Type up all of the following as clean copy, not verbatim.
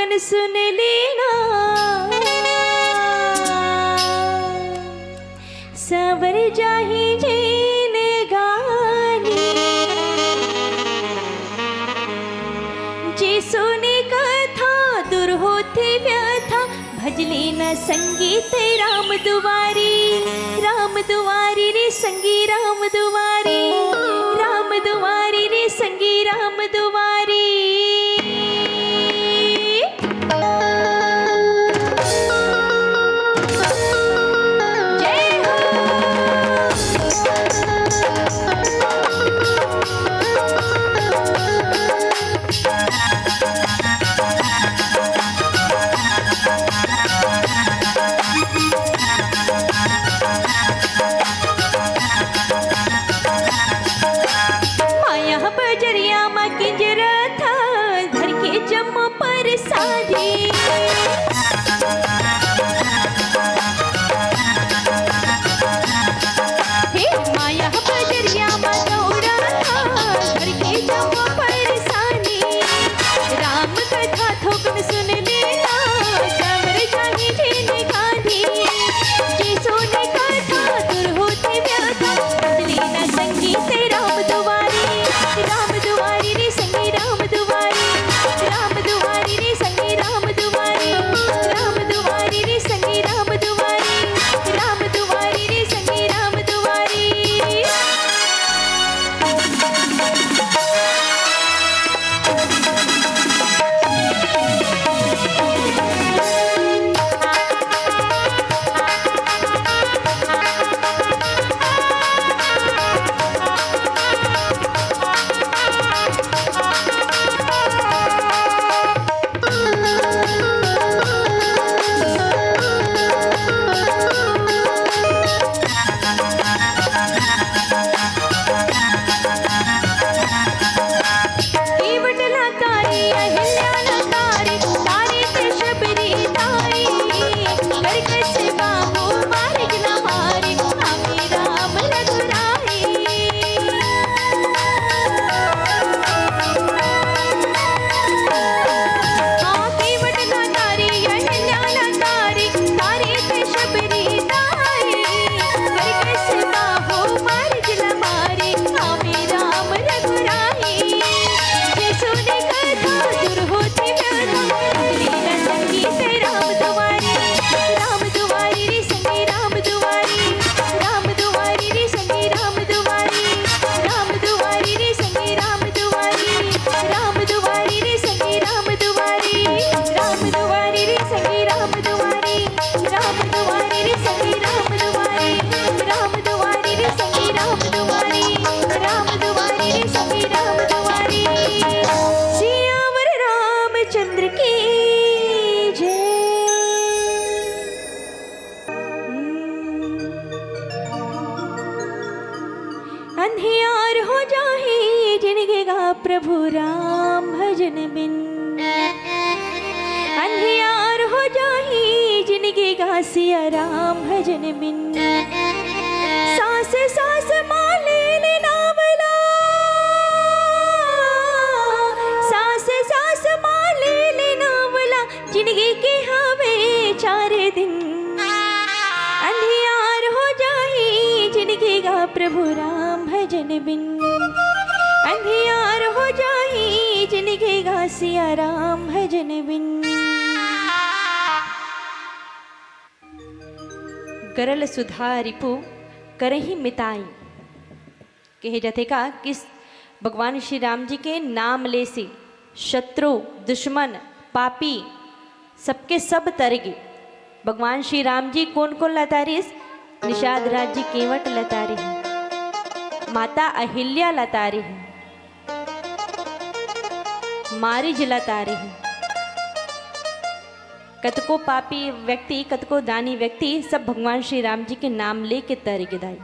ठोकन सुन लेना, सवर जाही जीने गानी। जे सोने कथा दूर होते व्यथा, भजले न संगीत राम दुआरी। राम दुआरी रे संगी राम दुआरी, राम दुआरी रे संगी राम दुआरी। अंधियार हो जाए जिनके गा प्रभु राम भजन बिन, अंधियार हो जाए जिनके गा सिया राम भजन बिन। सास सास माले ने नावला, सास सास माले ने नावला, जिनके के हवे चार दिन। अंधियार हो जाए जिनके गा प्रभु राम भजन बिन, अंधियार हो जाए जिनके गा सिया राम भजन बिन। गरल सुधा रिपु करही मिताई, कहे जाते का कि भगवान श्री राम जी के नाम ले से शत्रु दुश्मन पापी सबके सब तरगे। भगवान श्री राम जी कौन कौन लतारे? निषाद राज जी केवट लतारे हैं, माता अहिल्या लतारे हैं, मारिज लतारे हैं। कतको पापी व्यक्ति कतको दानी व्यक्ति सब भगवान श्री राम जी के नाम ले के तर गिदाई।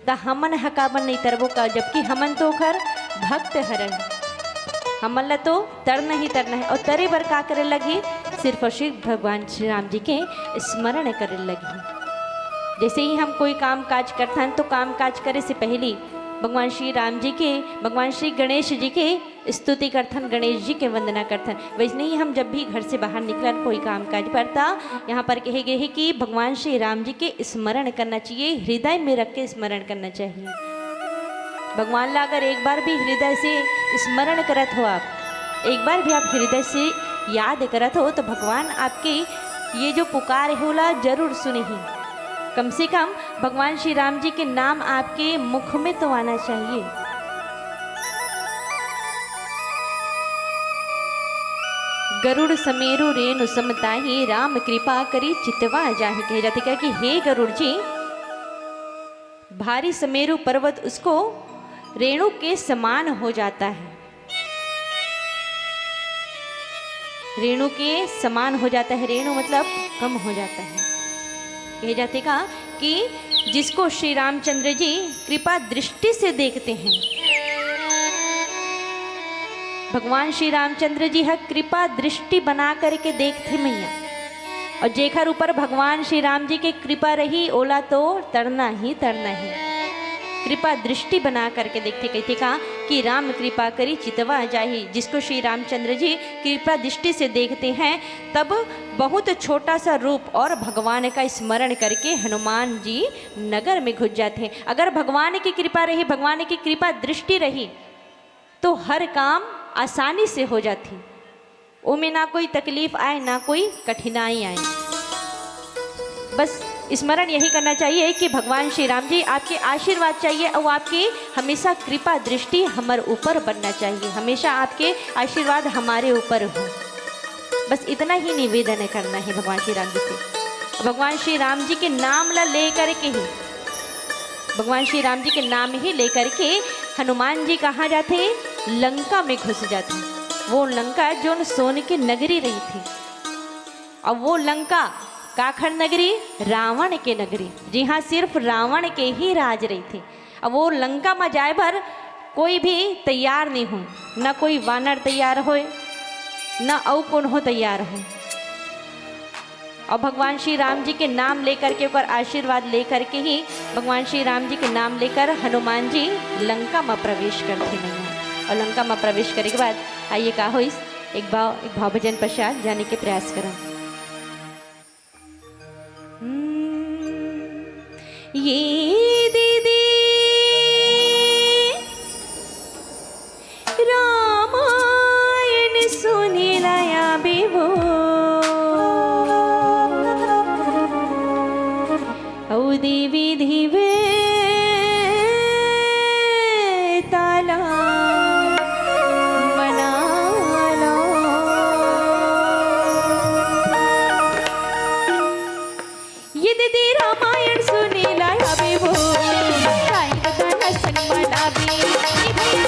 ता हमन हकाबन नहीं तरबो का, जबकि हमन तो खर भक्त हरण, हमन ला तो तरना ही तरना है। और तरे बर का करे लगी? सिर्फ और सिर्फ भगवान श्री राम जी के स्मरण करे लगी। जैसे ही हम कोई काम काज करते हैं तो काम काज करे से पहले भगवान श्री राम जी के, भगवान श्री गणेश जी के स्तुति करथन, गणेश जी के वंदना करथन। वैसे ही हम जब भी घर से बाहर निकलन कोई काम काज पड़ता, यहाँ पर कहे गए है कि भगवान श्री राम जी के स्मरण करना चाहिए, हृदय में रख के स्मरण करना चाहिए। भगवान ला अगर एक बार भी हृदय से स्मरण करत हो, आप एक बार भी आप हृदय से याद करत हो, तो भगवान आपकी ये जो पुकार है होला जरूर सुने ही। कम से कम भगवान श्री राम जी के नाम आपके मुख में तो आना चाहिए। गरुड़ समेरु रेणु समताही, राम कृपा करी चितवा जाहि। कहे जाते क्या कि हे गरुड़ जी, भारी समेरु पर्वत उसको रेणु के समान हो जाता है, रेणु के समान हो जाता है। रेणु मतलब कम हो जाता है। कहे जाते का कि जिसको श्री रामचंद्र जी कृपा दृष्टि से देखते हैं, भगवान श्री रामचंद्र जी है कृपा दृष्टि बना करके देखते मैया, और जेखर ऊपर भगवान श्री राम जी की कृपा रही ओला तो तरना ही तरना ही। कृपा दृष्टि बना करके देखते, कहते कहा कि राम कृपा करी चितवा जाहि। जिसको श्री रामचंद्र जी कृपा दृष्टि से देखते हैं, तब बहुत छोटा सा रूप और भगवान का स्मरण करके हनुमान जी नगर में घुस जाते हैं। अगर भगवान की कृपा रही, भगवान की कृपा दृष्टि रही, तो हर काम आसानी से हो जाती, उनमें ना कोई तकलीफ आए ना कोई कठिनाई आए। बस स्मरण यही करना चाहिए कि भगवान श्री राम जी आपके आशीर्वाद चाहिए, और आपकी हमेशा कृपा दृष्टि हमारे ऊपर बनना चाहिए, हमेशा आपके आशीर्वाद हमारे ऊपर हो। बस इतना ही निवेदन करना है भगवान श्री राम जी से। भगवान श्री राम जी के नाम ला ले करके ही, भगवान श्री राम जी के नाम ही लेकर के हनुमान जी कहाँ जाते, लंका में घुस जाते। वो लंका जो सोने की नगरी रही थी, और वो लंका काखड़ नगरी, रावण के नगरी, जी हाँ, सिर्फ रावण के ही राज रही थी। अब वो लंका में जाए भर कोई भी तैयार नहीं हो, ना कोई वानर तैयार हो, ना औ कौन हो तैयार हो। और भगवान श्री राम जी के नाम लेकर के, ऊपर आशीर्वाद लेकर के ही भगवान श्री राम जी के नाम लेकर हनुमान जी लंका में प्रवेश करते नहीं। और लंका में प्रवेश करने के बाद आइए का हो, इस एक भाव भजन पश्चात जाने के प्रयास करें। ये दीदी रामायण सुने लाया बेवो, औ देवी धीवे ताला बना लो। ये दीदी रामायण सुने लाया बेवो,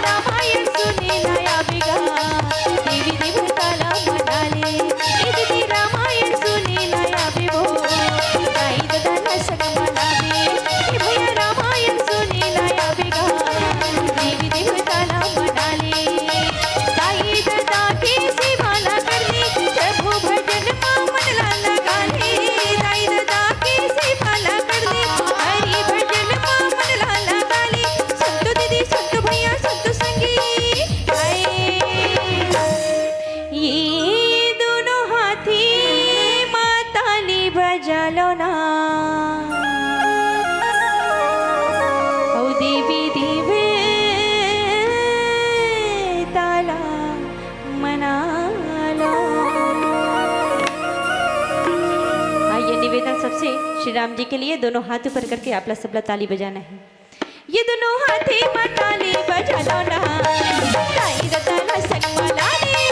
रामायण सुने लाया बेगा, देवी देव ताला बना ले। दीदी रामायण सुने लाया बेवो, भैया रामायण सुने लाया बेगा, देवी देव ताला बना ले। साई दादा की सेवा ला कर ले, प्रभु भजन मन ला लगा ले। साई दादा की सेवा ला कर ले, हरि भजन मन ला लगा ले। संत दीदी संत भैया संत संगी आए, ये दोनों हाथी माताली बजा लो ना, देवी देवे ताला मना लो। आइए निवेदन सबसे श्री राम जी के लिए, दोनों हाथ ऊपर करके आपला सबला ताली बजाना है। ये दोनों हाथी में ताली बजा लो ना, ताई दा ताला संग वाला रे।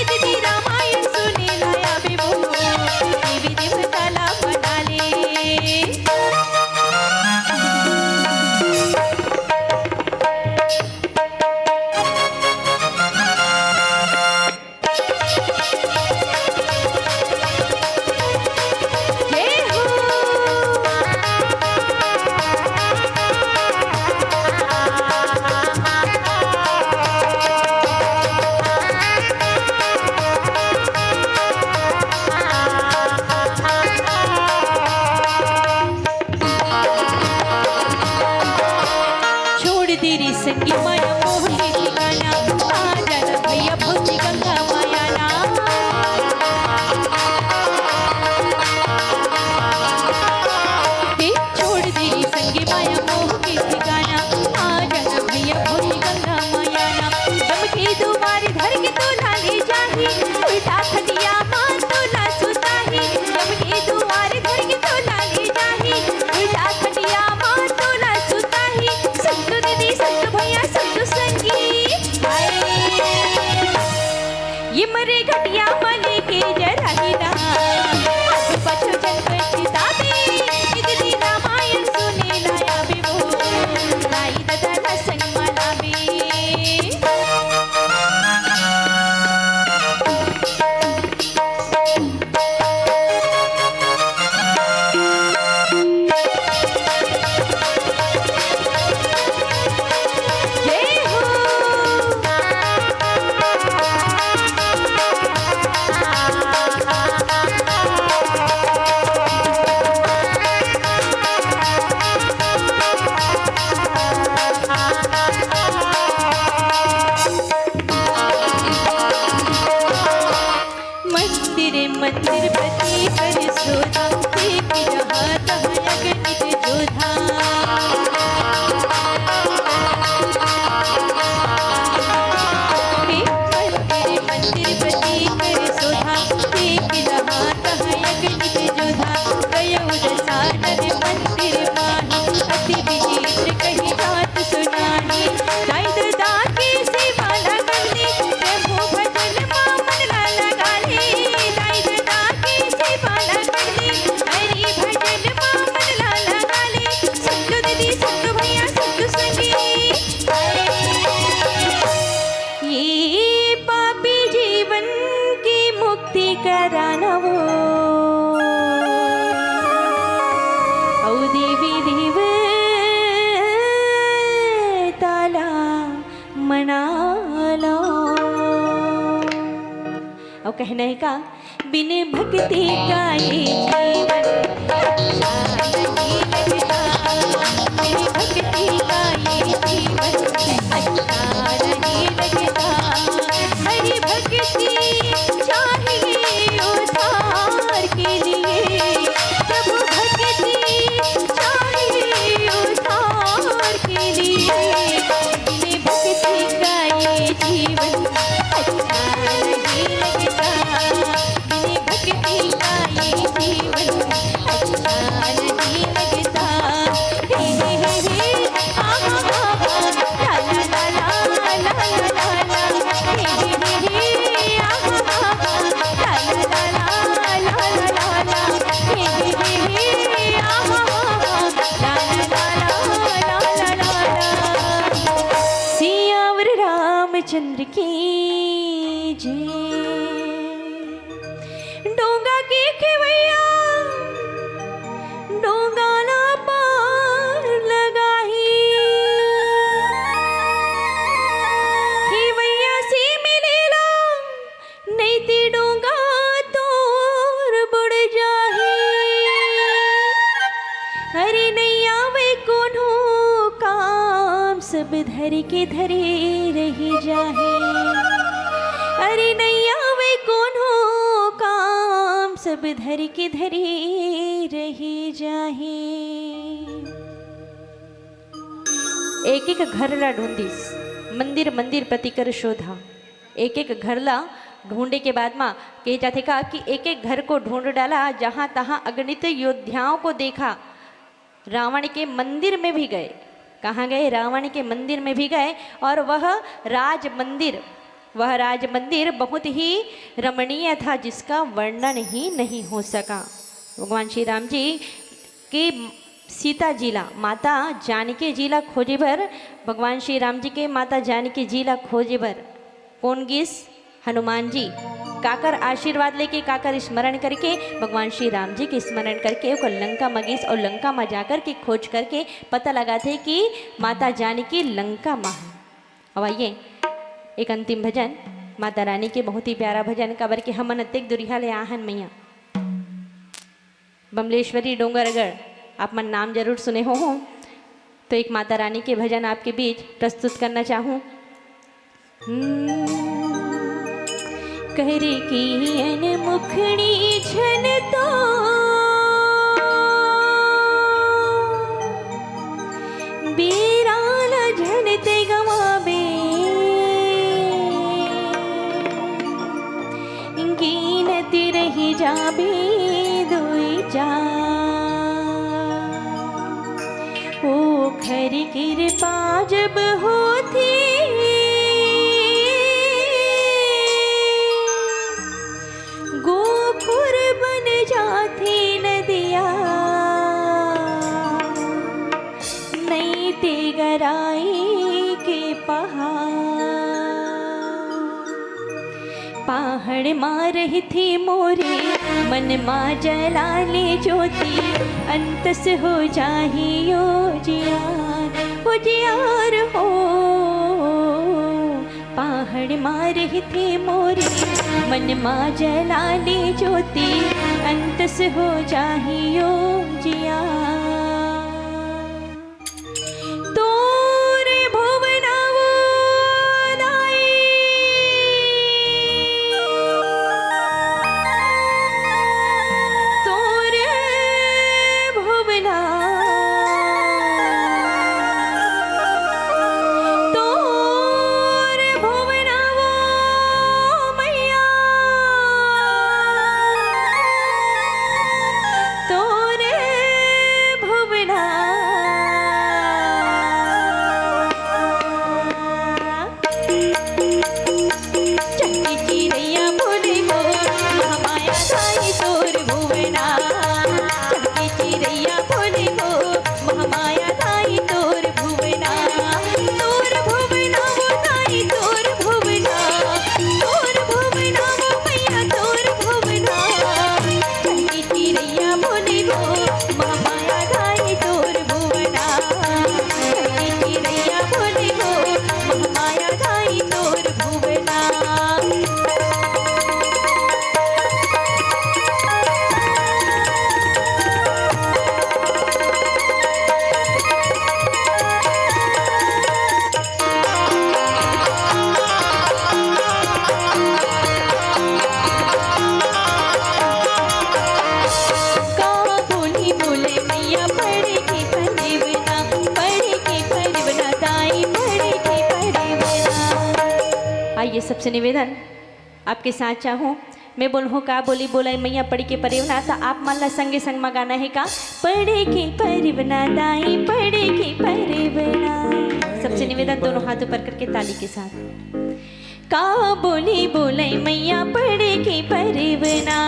दीदी रामायण सुने लाया बेबो, देवी देव ताला बना ले। संगी मन मोहनी ठिकाना, आ जाना मरे घटिया मले के जराहिना आजू पाछू जन बचता दे इतनी रामायण सुने लाया बिबो लाई दादा संग मला बे मंदिर पति कर सोधा देख जहाँ तहाँ अगणित जोधा मंदिर पति कर सोधा देख जहाँ तहाँ अगणित जोधा गयो रसानन मंदिर माही अति विचित्र कही बात सुनाही दाई ददा की सेवा न करनी प्रभु भजन मामन लाला गाली कराना वो औ देवी देव ताला मनाला और कहना है का बिन भक्ति का ये जीवन अच्छा नहीं लगता बिन भक्ति का ये जीवन अच्छा नहीं लगता हरि भक्ति चाहिए उद्धार के लिए प्रभु भक्ति चाहिए उद्धार के लिए बिन भक्ति का ये जीवन अच्छा नहीं लगता बिन भक्ति का ये जीवन अच्छा नहीं लगता हे हे हे आहा आहा ला ला ला ला ला ला ला हे हे हे आहा आहा ला ला ला ला ला ला ला हे हे आहा आहा ला ला ला ला ला ला सियावर रामचंद्र की जय डोंगा की खेवैया डोंगा ना पार लगाही खेवैया से मिलेला नहीं ते डोंगा तोर बुड़ जाही अरे नहीं आवे कोनो काम सब धर के धरे रही जाहे अरे नहीं आवे कोनो काम सब धर के धरे रही जाहे एक एक घरला ढूंढीस मंदिर मंदिर पति कर शोधा एक एक घरला ढूंढे के बाद माँ कह जाते का कि एक एक घर को ढूंढ डाला जहाँ तहाँ अगणित योद्धाओं को देखा रावण के मंदिर में भी गए कहाँ गए रावण के मंदिर में भी गए और वह राज मंदिर बहुत ही रमणीय था जिसका वर्णन ही नहीं हो सका भगवान श्री राम जी के सीता जिला माता जानकी जिला खोजे भर भगवान श्री राम जी के माता जानकी जिला खोजे भर कौन गिस हनुमान जी काकर आशीर्वाद लेके काकर स्मरण करके भगवान श्री राम जी के स्मरण करके वो लंका मगीस और लंका में जाकर के खोज करके पता लगाते कि माता जानकी लंका माँ है। अब आइए एक अंतिम भजन माता रानी के बहुत ही प्यारा भजन कबर के हम अत्यक दुरिहा ले आहन मैया बमलेश्वरी डोंगरगढ़ आप मन नाम जरूर सुने हो तो एक माता रानी के भजन आपके बीच प्रस्तुत करना चाहूँ। करे की अनमुखड़ी झन तो बीराल झनते गवाबे गिनती रही जाबे दुई जा ओ खर कृपा जब होती गराई के पहाड़ मार रही थी मोरे मन माँ जलाले ज्योति अंतस हो चाहियो जियार हो पहाड़ मार रही थी मोरे मन माँ जलाले ज्योति अंतस हो चाहियो ये सबसे निवेदन आपके साथ चाहूँ मैं बोलूँ का बोली बोलाई मैया पढ़ी के परिवना तो आप मान ला संगे संग में गाना है का पढ़े के परिवना दाई पढ़े के परिवना। सबसे निवेदन दोनों हाथ ऊपर करके ताली के साथ का बोली बोलाई मैया पढ़े के परिवना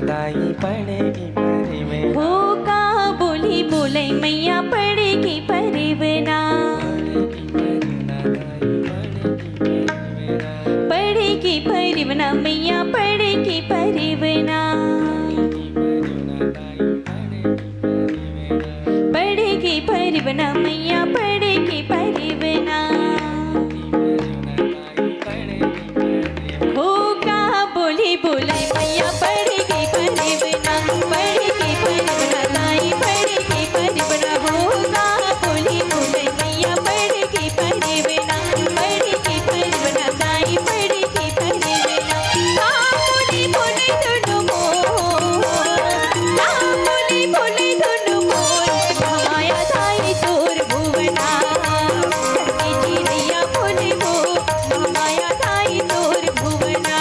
दाई पढ़े के परिवना हो का बोली बोलाई मैया पढ़े के परिवना पढ़े की परिवना मैया पढ़े की परिवना पढ़े की परिवना मैया पढ़े की परिवना हो का बोली बोले मैया पढ़े की परिवना पढ़े की परिवना लाई पढ़े की परिवना हो का बोली बोले मैया पढ़े की परिवना पढ़े की परिवना लाई पढ़े की परिवना का बोली बोले दोनों मोर माया दाई तोर भुवना करके चिड़ैया बोले हो माया दाई तोर भुवना।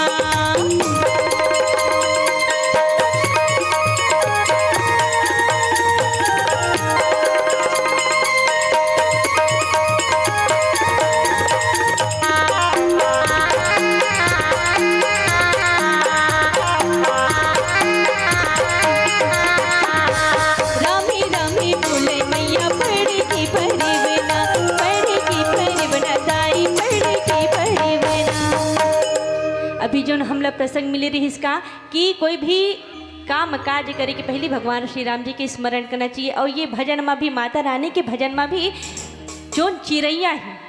रामी रामी बोले मैया पढ़े की परिवना पढ़े की परिवना दाई पढ़े की परिवना। अभी जो हमला प्रसंग मिले रही इसका कि कोई भी काम काज करे कि पहले भगवान श्री राम जी के स्मरण करना चाहिए और ये भजन में भी माता रानी के भजन में भी जो चिड़ैया है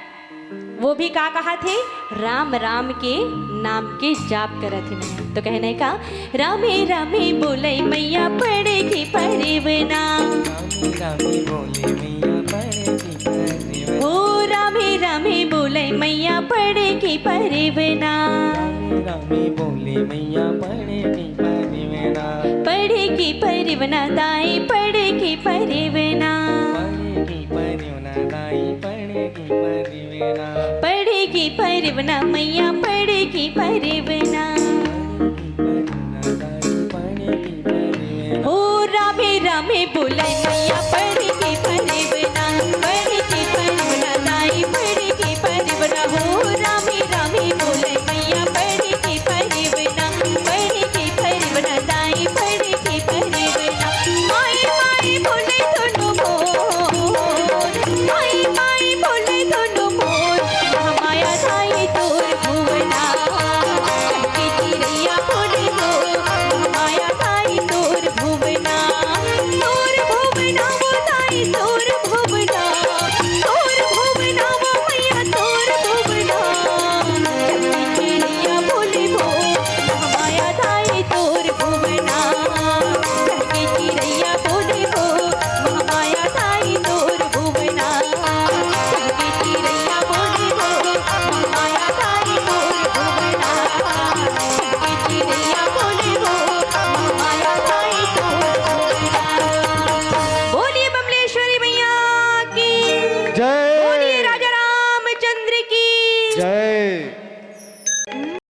वो भी का कहा थे राम राम के नाम के जाप करत थे तो कहने का रामे रामे बोले मैया पढ़े की परिवना हो रामे रामे बोले मैया पढ़े की परिवना पढ़े की परिवना दाई पढ़े की परिवना पढ़े की परिवना मैया पढ़े की परिवना।